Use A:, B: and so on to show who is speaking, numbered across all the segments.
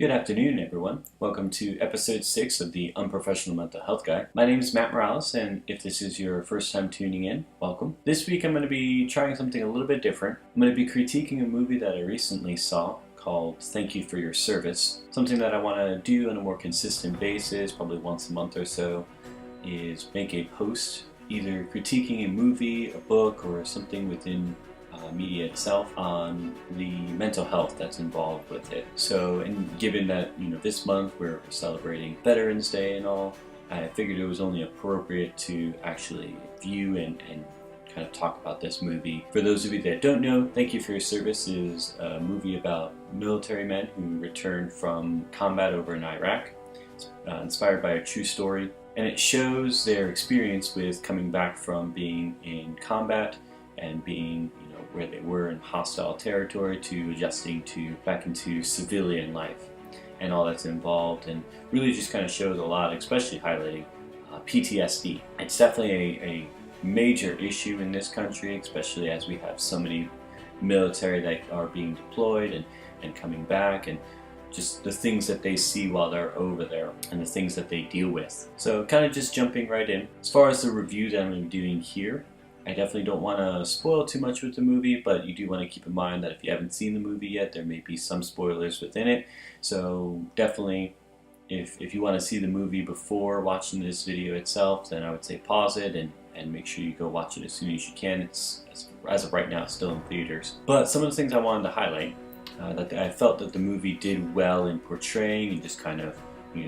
A: Good afternoon, everyone. Welcome to episode 6 of the Unprofessional Mental Health Guy. My name is Matt Morales, and if this is your first time tuning in, welcome. This week I'm going to be trying something a little bit different. I'm going to be critiquing a movie that I recently saw called Thank You for Your Service. Something that I want to do on a more consistent basis, probably once a month or so, is make a post either critiquing a movie, a book, or something within media itself on the mental health that's involved with it. So, and given that this month we're celebrating Veterans Day and all, I figured it was only appropriate to actually view and kind of talk about this movie. For those of you that don't know, Thank You for Your Service is a movie about military men who returned from combat over in Iraq. It's inspired by a true story, and it shows their experience with coming back from being in combat and being where they were in hostile territory to adjusting to back into civilian life and all that's involved, and really just kind of shows a lot, especially highlighting PTSD. It's definitely a major issue in this country, especially as we have so many military that are being deployed and coming back, and just the things that they see while they're over there and the things that they deal with. So kind of just jumping right in. As far as the review that I'm doing here, I definitely don't want to spoil too much with the movie, but you do want to keep in mind that if you haven't seen the movie yet, there may be some spoilers within it. So definitely, if you want to see the movie before watching this video itself, then I would say pause it and make sure you go watch it as soon as you can. It's, as of right now, it's still in theaters. But some of the things I wanted to highlight, that I felt that the movie did well in portraying and just kind of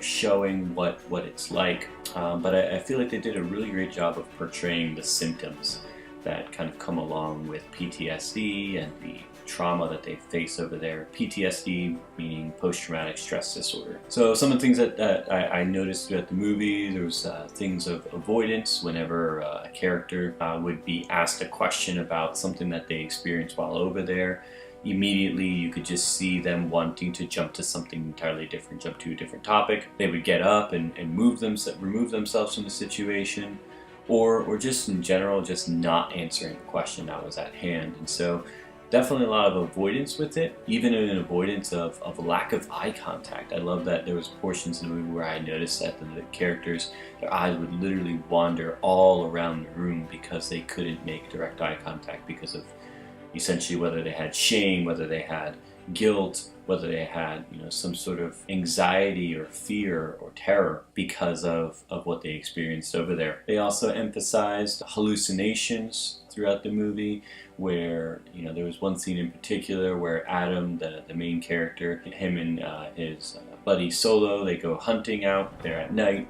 A: showing what it's like, but I feel like they did a really great job of portraying the symptoms that kind of come along with PTSD and the trauma that they face over there. PTSD meaning post-traumatic stress disorder. So some of the things that I noticed throughout the movie, there was things of avoidance whenever a character would be asked a question about something that they experienced while over there. Immediately you could just see them wanting to jump to something entirely different, jump to a different topic. They would get up and remove themselves from the situation, or just in general just not answering the question that was at hand. And so definitely a lot of avoidance with it, even an avoidance of lack of eye contact. I love that there was portions in the movie where I noticed that the characters, their eyes would literally wander all around the room because they couldn't make direct eye contact because of essentially whether they had shame, whether they had guilt, whether they had some sort of anxiety or fear or terror because of what they experienced over there. They also emphasized hallucinations throughout the movie, where there was one scene in particular where Adam, the main character, him and his buddy Solo, they go hunting out there at night,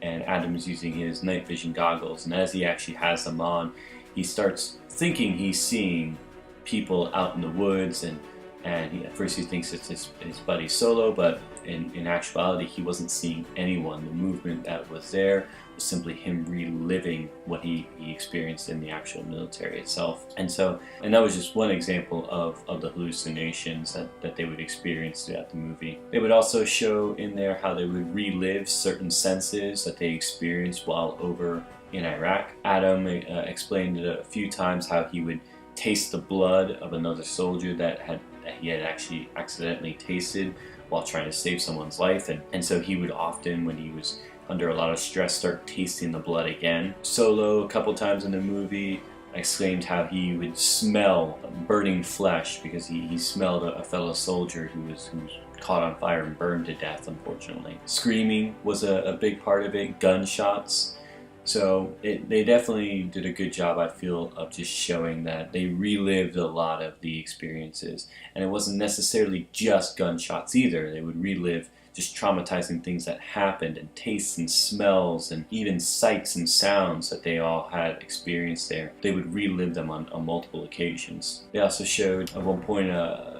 A: and Adam's using his night vision goggles, and as he actually has them on, he starts thinking he's seeing people out in the woods, and at first he thinks it's his buddy Solo, but in actuality he wasn't seeing anyone. The movement that was there was simply him reliving what he experienced in the actual military itself. And that was just one example of the hallucinations that they would experience throughout the movie. They would also show in there how they would relive certain senses that they experienced while over in Iraq. Adam explained it a few times how he would taste the blood of another soldier that he had actually accidentally tasted while trying to save someone's life, and so he would often, when he was under a lot of stress, start tasting the blood again. Solo, a couple times in the movie, exclaimed how he would smell burning flesh because he smelled a fellow soldier who was caught on fire and burned to death, unfortunately. Screaming was a big part of it, gunshots. So they definitely did a good job, I feel, of just showing that they relived a lot of the experiences. And it wasn't necessarily just gunshots either. They would relive just traumatizing things that happened, and tastes and smells and even sights and sounds that they all had experienced there. They would relive them on multiple occasions. They also showed at one point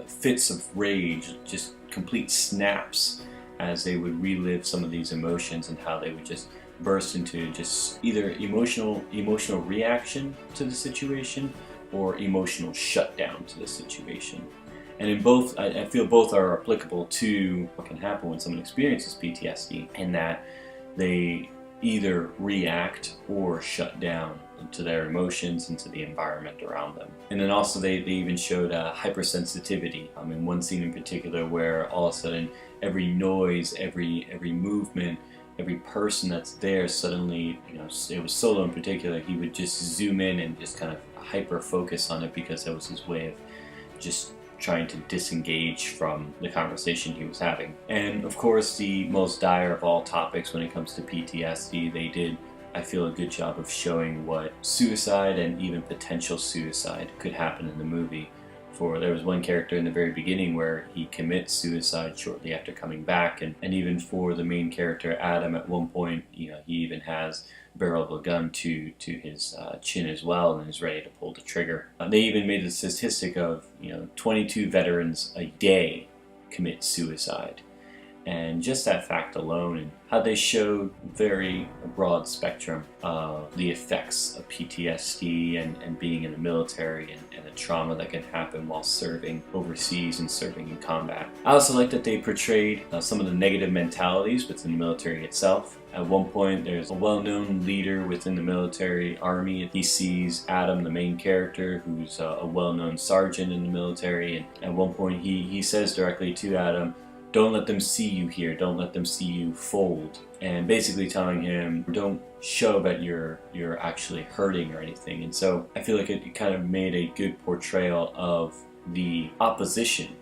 A: fits of rage, just complete snaps, as they would relive some of these emotions and how they would just burst into just either emotional reaction to the situation or emotional shutdown to the situation. And in both, I feel both are applicable to what can happen when someone experiences PTSD, in that they either react or shut down to their emotions and to the environment around them. And then also they even showed hypersensitivity. In one scene in particular where all of a sudden every noise, every movement, every person that's there suddenly, it was Solo in particular, he would just zoom in and just kind of hyper focus on it because that was his way of just trying to disengage from the conversation he was having. And of course, the most dire of all topics when it comes to PTSD, they did, I feel, a good job of showing what suicide and even potential suicide could happen in the movie. There was one character in the very beginning where he commits suicide shortly after coming back, and even for the main character Adam, at one point, he even has barrel of a gun to his chin as well, and is ready to pull the trigger. They even made a statistic of 22 veterans a day commit suicide. And just that fact alone, and how they showed very broad spectrum of the effects of PTSD and being in the military and the trauma that can happen while serving overseas and serving in combat. I also like that they portrayed some of the negative mentalities within the military itself. At one point, there's a well-known leader within the military army. He sees Adam, the main character, who's a well-known sergeant in the military, and at one point he says directly to Adam, "Don't let them see you here, don't let them see you fold," and basically telling him, don't show that you're actually hurting or anything. And so I feel like it kind of made a good portrayal of the opposition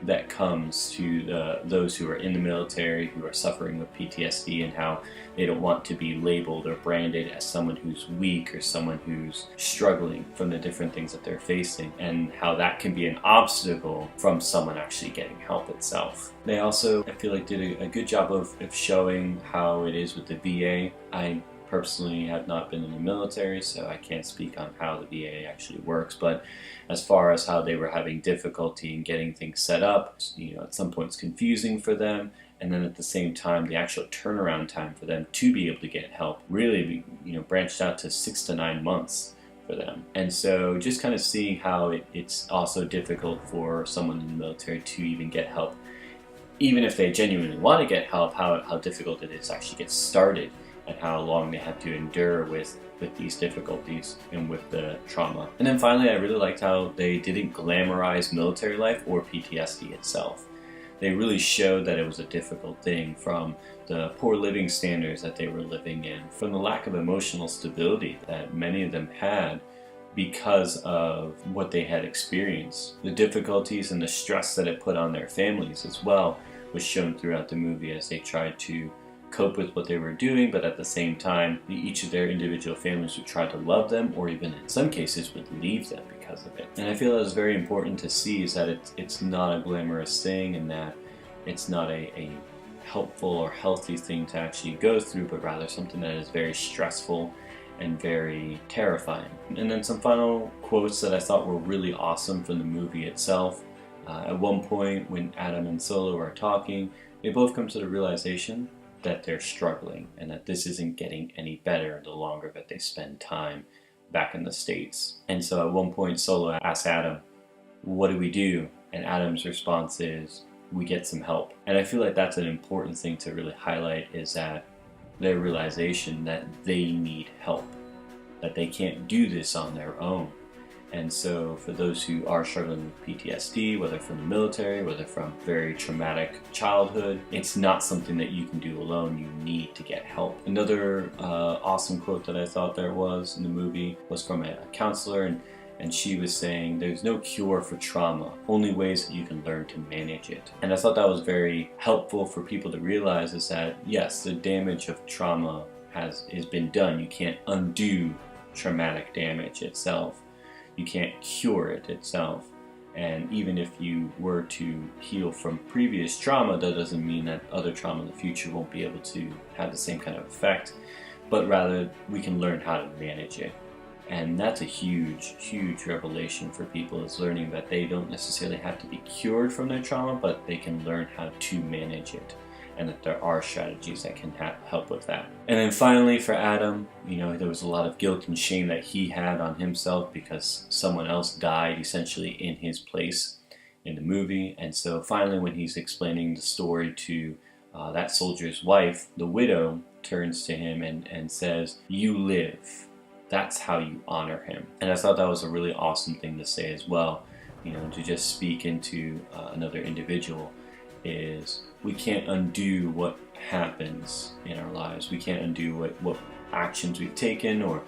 A: that comes to those who are in the military, who are suffering with PTSD, and how they don't want to be labeled or branded as someone who's weak or someone who's struggling from the different things that they're facing, and how that can be an obstacle from someone actually getting help itself. They also, I feel like, did a good job of showing how it is with the VA. I personally have not been in the military, so I can't speak on how the VA actually works, but as far as how they were having difficulty in getting things set up, at some point it's confusing for them, and then at the same time the actual turnaround time for them to be able to get help really branched out to 6 to 9 months for them. And so just kind of seeing how it's also difficult for someone in the military to even get help, even if they genuinely want to get help, how difficult it is to actually get started, and how long they have to endure with these difficulties and with the trauma. And then finally, I really liked how they didn't glamorize military life or PTSD itself. They really showed that it was a difficult thing, from the poor living standards that they were living in, from the lack of emotional stability that many of them had because of what they had experienced. The difficulties and the stress that it put on their families as well was shown throughout the movie as they tried to cope with what they were doing, but at the same time, each of their individual families would try to love them, or even in some cases would leave them because of it. And I feel that it's very important to see is that it's not a glamorous thing, and that it's not a helpful or healthy thing to actually go through, but rather something that is very stressful and very terrifying. And then some final quotes that I thought were really awesome from the movie itself. At one point, when Adam and Solo are talking, they both come to the realization that they're struggling and that this isn't getting any better the longer that they spend time back in the States. And so at one point, Solo asks Adam, "What do we do?" And Adam's response is, "We get some help." And I feel like that's an important thing to really highlight, is that their realization that they need help, that they can't do this on their own. And so for those who are struggling with PTSD, whether from the military, whether from very traumatic childhood, it's not something that you can do alone. You need to get help. Another awesome quote that I thought there was in the movie was from a counselor, and she was saying, "There's no cure for trauma, only ways that you can learn to manage it." And I thought that was very helpful for people to realize, is that yes, the damage of trauma has been done. You can't undo traumatic damage itself. You can't cure it itself. And even if you were to heal from previous trauma, that doesn't mean that other trauma in the future won't be able to have the same kind of effect, but rather we can learn how to manage it. And that's a huge, huge revelation for people, is learning that they don't necessarily have to be cured from their trauma, but they can learn how to manage it, and that there are strategies that can help with that. And then finally for Adam, there was a lot of guilt and shame that he had on himself because someone else died essentially in his place in the movie. And so finally, when he's explaining the story to that soldier's wife, the widow turns to him and says, "You live." that's how you honor him. And I thought that was a really awesome thing to say as well, to just speak into another individual. Is we can't undo what happens in our lives. We can't undo what actions we've taken or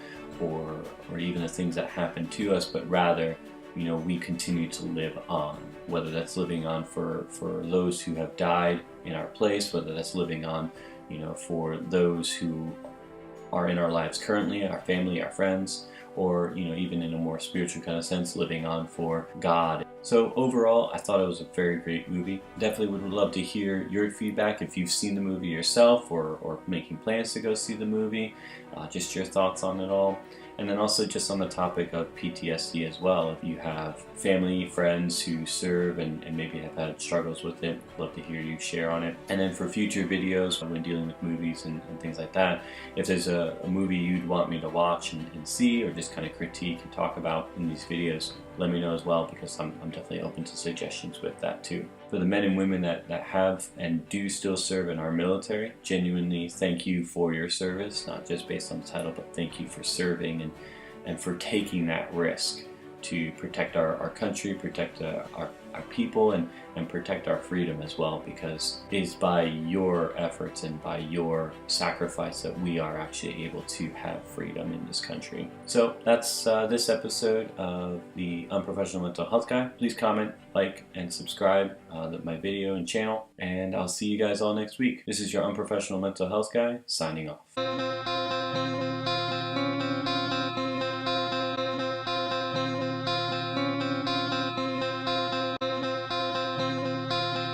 A: even the things that happen to us, but rather, we continue to live on, whether that's living on for those who have died in our place, whether that's living on, for those who are in our lives currently, our family, our friends, or even in a more spiritual kind of sense, living on for God. So overall, I thought it was a very great movie. Definitely would love to hear your feedback if you've seen the movie yourself or making plans to go see the movie, just your thoughts on it all. And then also just on the topic of PTSD as well, if you have family, friends who serve and maybe have had struggles with it, I'd love to hear you share on it. And then for future videos when dealing with movies and things like that, if there's a movie you'd want me to watch and see, or just kind of critique and talk about in these videos, let me know as well, because I'm definitely open to suggestions with that too. For the men and women that have and do still serve in our military, genuinely thank you for your service, not just based on the title, but thank you for serving and for taking that risk to protect our country, protect our people, and protect our freedom as well, because it is by your efforts and by your sacrifice that we are actually able to have freedom in this country. So that's this episode of the Unprofessional Mental Health Guy. Please comment, like, and subscribe to my video and channel, and I'll see you guys all next week. This is your Unprofessional Mental Health Guy, signing off.